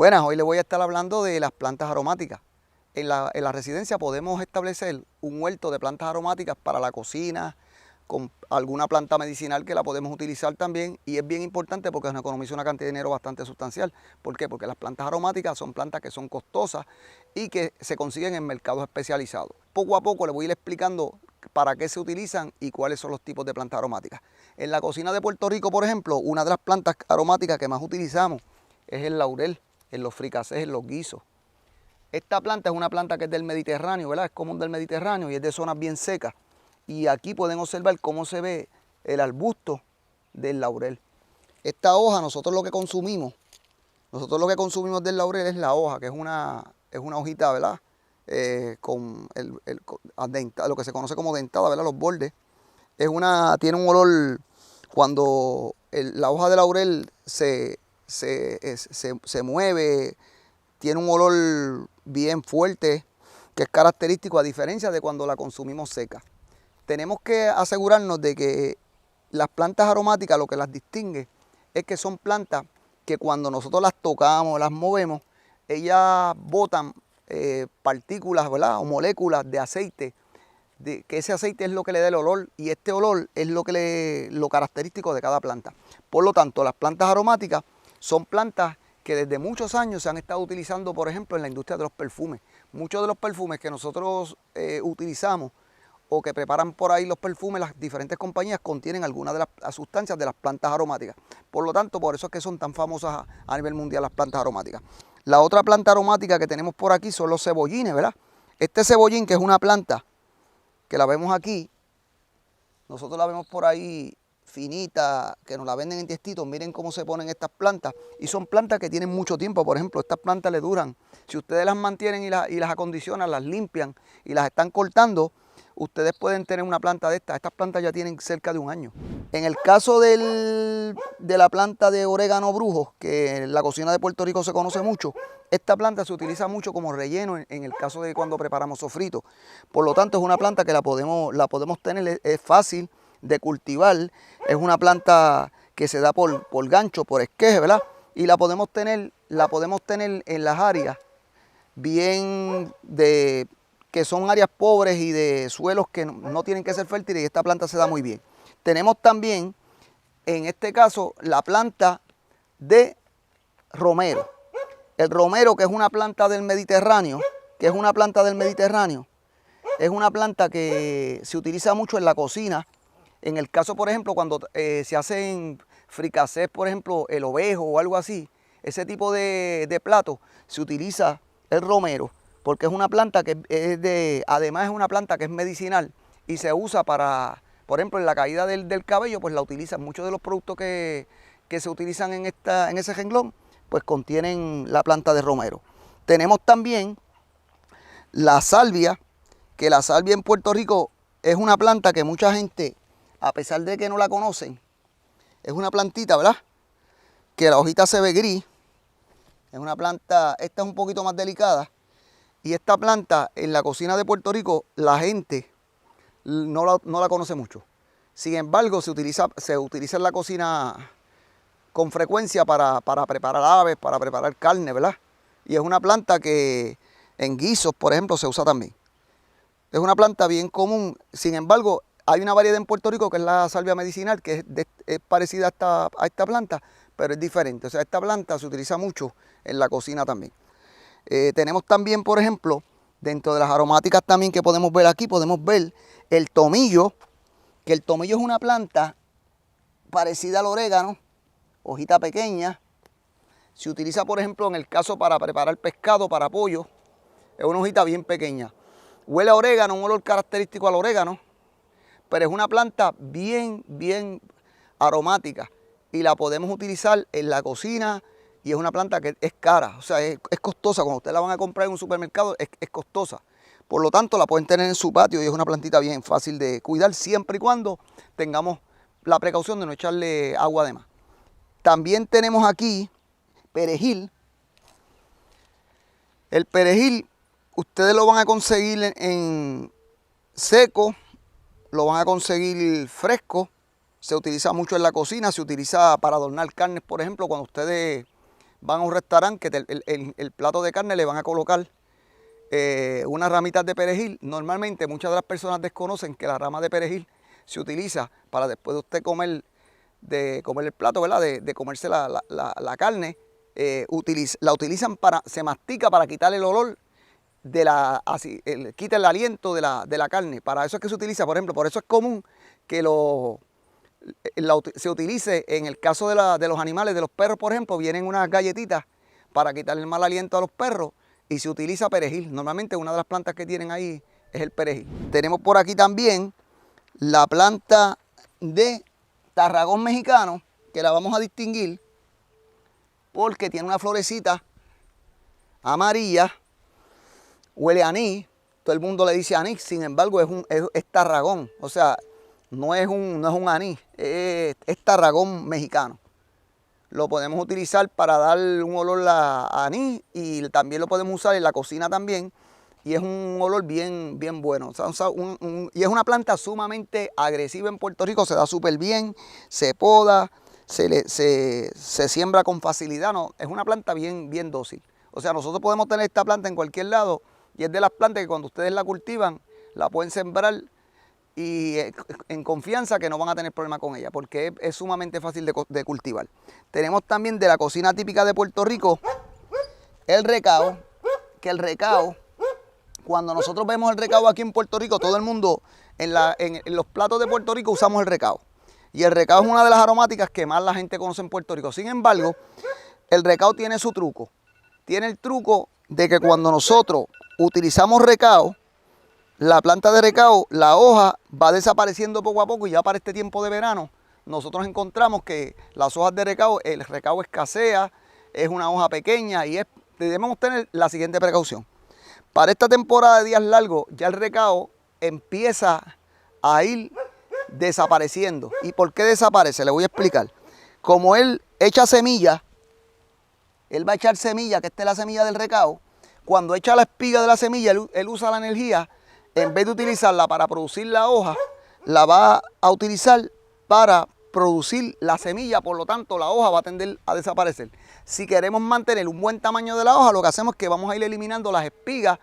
Buenas, hoy le voy a estar hablando de las plantas aromáticas. En la residencia podemos establecer un huerto de plantas aromáticas para la cocina, con alguna planta medicinal que la podemos utilizar también, y es bien importante porque nos economiza una cantidad de dinero bastante sustancial. ¿Por qué? Porque las plantas aromáticas son plantas que son costosas y que se consiguen en mercados especializados. Poco a poco le voy a ir explicando para qué se utilizan y cuáles son los tipos de plantas aromáticas. En la cocina de Puerto Rico, por ejemplo, una de las plantas aromáticas que más utilizamos es el laurel, en los fricasés, en los guisos. Esta planta es una planta que es del Mediterráneo, ¿verdad? Es común del Mediterráneo y es de zonas bien secas. Y aquí pueden observar cómo se ve el arbusto del laurel. Esta hoja nosotros lo que consumimos del laurel es la hoja, que es una hojita, ¿verdad? Con lo que se conoce como dentada, ¿verdad? Los bordes. Tiene un olor, cuando la hoja de laurel se mueve, tiene un olor bien fuerte, que es característico a diferencia de cuando la consumimos seca. Tenemos que asegurarnos de que las plantas aromáticas, lo que las distingue es que son plantas que cuando nosotros las tocamos, las movemos, ellas botan partículas, ¿verdad? O moléculas de aceite, que ese aceite es lo que le da el olor, y este olor es lo característico de cada planta. Por lo tanto, las plantas aromáticas son plantas que desde muchos años se han estado utilizando, por ejemplo, en la industria de los perfumes. Muchos de los perfumes que nosotros utilizamos o que preparan por ahí los perfumes, las diferentes compañías contienen algunas de las sustancias de las plantas aromáticas. Por lo tanto, por eso es que son tan famosas a nivel mundial las plantas aromáticas. La otra planta aromática que tenemos por aquí son los cebollines, ¿verdad? Este cebollín, que es una planta que la vemos aquí, nosotros la vemos por ahí finita, que nos la venden en tiestitos. Miren cómo se ponen estas plantas, y son plantas que tienen mucho tiempo. Por ejemplo, estas plantas le duran, si ustedes las mantienen y las acondicionan, las limpian y las están cortando, ustedes pueden tener una planta de estas. Estas plantas ya tienen cerca de un año. En el caso de la planta de orégano brujo, que en la cocina de Puerto Rico se conoce mucho, esta planta se utiliza mucho como relleno en el caso de cuando preparamos sofrito. Por lo tanto, es una planta que la podemos tener, es fácil de cultivar, es una planta que se da por gancho, por esqueje, ¿verdad? Y la podemos tener en las áreas que son áreas pobres y de suelos que no tienen que ser fértiles, y esta planta se da muy bien. Tenemos también, en este caso, la planta de romero. El romero, que es una planta del Mediterráneo, es una planta que se utiliza mucho en la cocina. En el caso, por ejemplo, cuando se hacen fricasés, por ejemplo, el ovejo o algo así, ese tipo de plato, se utiliza el romero, porque es una planta que además es una planta que es medicinal y se usa para, por ejemplo, en la caída del cabello, pues la utilizan. Muchos de los productos que se utilizan en ese renglón, pues contienen la planta de romero. Tenemos también la salvia, que la salvia en Puerto Rico es una planta que mucha gente, a pesar de que no la conocen, es una plantita, ¿verdad? Que la hojita se ve gris. Es una planta, esta es un poquito más delicada. Y esta planta en la cocina de Puerto Rico, la gente no la conoce mucho. Sin embargo, se utiliza en la cocina con frecuencia para preparar aves, para preparar carne, ¿verdad? Y es una planta que en guisos, por ejemplo, se usa también. Es una planta bien común. Sin embargo, hay una variedad en Puerto Rico que es la salvia medicinal, que es parecida a esta planta, pero es diferente. O sea, esta planta se utiliza mucho en la cocina también. Tenemos también, por ejemplo, dentro de las aromáticas también que podemos ver aquí, podemos ver el tomillo, que el tomillo es una planta parecida al orégano, hojita pequeña. Se utiliza, por ejemplo, en el caso para preparar pescado, para pollo. Es una hojita bien pequeña. Huele a orégano, un olor característico al orégano, pero es una planta bien aromática y la podemos utilizar en la cocina, y es una planta que es cara, o sea, es costosa. Cuando ustedes la van a comprar en un supermercado, es costosa. Por lo tanto, la pueden tener en su patio y es una plantita bien fácil de cuidar, siempre y cuando tengamos la precaución de no echarle agua de más. También tenemos aquí perejil. El perejil ustedes lo van a conseguir en seco, lo van a conseguir fresco. Se utiliza mucho en la cocina, se utiliza para adornar carnes, por ejemplo, cuando ustedes van a un restaurante que el plato de carne le van a colocar unas ramitas de perejil. Normalmente muchas de las personas desconocen que la rama de perejil se utiliza para después de usted comer el plato, ¿verdad? De comerse la carne, la utilizan se mastica para quitar el olor quita el aliento de la carne. Para eso es que se utiliza, por ejemplo, por eso es común que se utilice en el caso de los animales, de los perros, por ejemplo, vienen unas galletitas para quitar el mal aliento a los perros y se utiliza perejil. Normalmente una de las plantas que tienen ahí es el perejil. Tenemos por aquí también la planta de tarragón mexicano, que la vamos a distinguir porque tiene una florecita amarilla, huele a anís, todo el mundo le dice anís, sin embargo es tarragón, o sea, no es un anís, es tarragón mexicano. Lo podemos utilizar para dar un olor a anís y también lo podemos usar en la cocina también. Y es un olor bien bueno. O sea, y es una planta sumamente agresiva en Puerto Rico, se da súper bien, se poda, se siembra con facilidad. No, es una planta bien dócil. O sea, nosotros podemos tener esta planta en cualquier lado y es de las plantas que cuando ustedes la cultivan, la pueden sembrar y en confianza que no van a tener problema con ella porque es sumamente fácil de cultivar. Tenemos también de la cocina típica de Puerto Rico el recao, que el recao, cuando nosotros vemos el recao aquí en Puerto Rico, todo el mundo en los platos de Puerto Rico usamos el recao. Y el recao es una de las aromáticas que más la gente conoce en Puerto Rico. Sin embargo, el recao tiene su truco. Tiene el truco de que cuando nosotros utilizamos recao, la planta de recao, la hoja va desapareciendo poco a poco y ya para este tiempo de verano nosotros encontramos que las hojas de recao, el recao escasea, es una hoja pequeña y debemos tener la siguiente precaución. Para esta temporada de días largos ya el recao empieza a ir desapareciendo. ¿Y por qué desaparece? Le voy a explicar. Como él echa semilla, él va a echar semilla, que esta es la semilla del recao. Cuando echa la espiga de la semilla, él usa la energía, en vez de utilizarla para producir la hoja, la va a utilizar para producir la semilla, por lo tanto la hoja va a tender a desaparecer. Si queremos mantener un buen tamaño de la hoja, lo que hacemos es que vamos a ir eliminando las espigas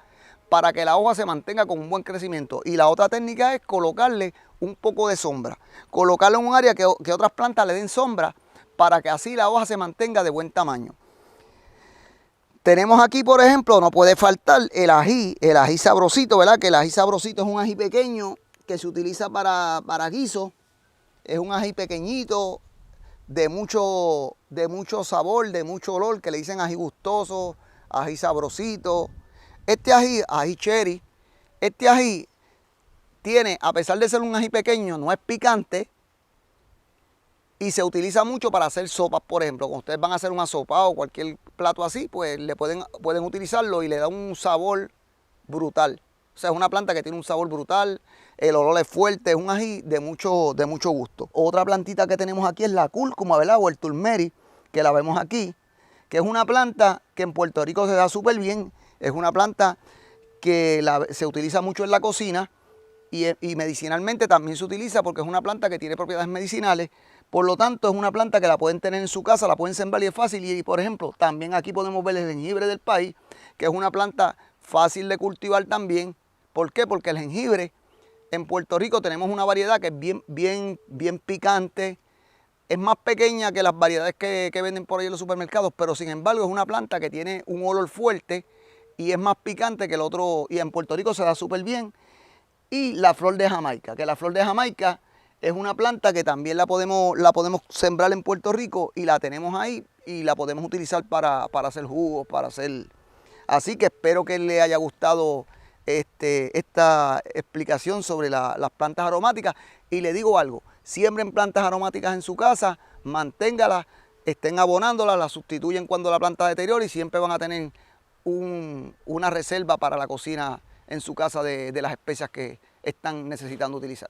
para que la hoja se mantenga con un buen crecimiento. Y la otra técnica es colocarle un poco de sombra, colocarlo en un área que otras plantas le den sombra para que así la hoja se mantenga de buen tamaño. Tenemos aquí, por ejemplo, no puede faltar el ají sabrosito, ¿verdad? Que el ají sabrosito es un ají pequeño que se utiliza para guiso. Es un ají pequeñito, de mucho sabor, de mucho olor, que le dicen ají gustoso, ají sabrosito. Este ají cherry, este ají tiene, a pesar de ser un ají pequeño, no es picante y se utiliza mucho para hacer sopas, por ejemplo. Cuando ustedes van a hacer una sopa o cualquier plato así, pues pueden utilizarlo y le da un sabor brutal. O sea, es una planta que tiene un sabor brutal, el olor es fuerte, es un ají de mucho gusto. Otra plantita que tenemos aquí es la cúrcuma, ¿verdad? O el turmeric, que la vemos aquí, que es una planta que en Puerto Rico se da súper bien. Es una planta que se utiliza mucho en la cocina y medicinalmente también se utiliza porque es una planta que tiene propiedades medicinales. Por lo tanto, es una planta que la pueden tener en su casa, la pueden sembrar y es fácil. Y por ejemplo, también aquí podemos ver el jengibre del país, que es una planta fácil de cultivar también. ¿Por qué? Porque el jengibre, en Puerto Rico tenemos una variedad que es bien picante. Es más pequeña que las variedades que venden por ahí en los supermercados, pero sin embargo es una planta que tiene un olor fuerte y es más picante que el otro. Y en Puerto Rico se da súper bien. Y la flor de Jamaica, que la flor de Jamaica es una planta que también la podemos sembrar en Puerto Rico y la tenemos ahí y la podemos utilizar para hacer jugos, para hacer. Así que espero que les haya gustado esta explicación sobre las plantas aromáticas. Y le digo algo, siembren plantas aromáticas en su casa, manténgalas, estén abonándolas, las sustituyen cuando la planta deteriore y siempre van a tener una reserva para la cocina en su casa de las especias que están necesitando utilizar.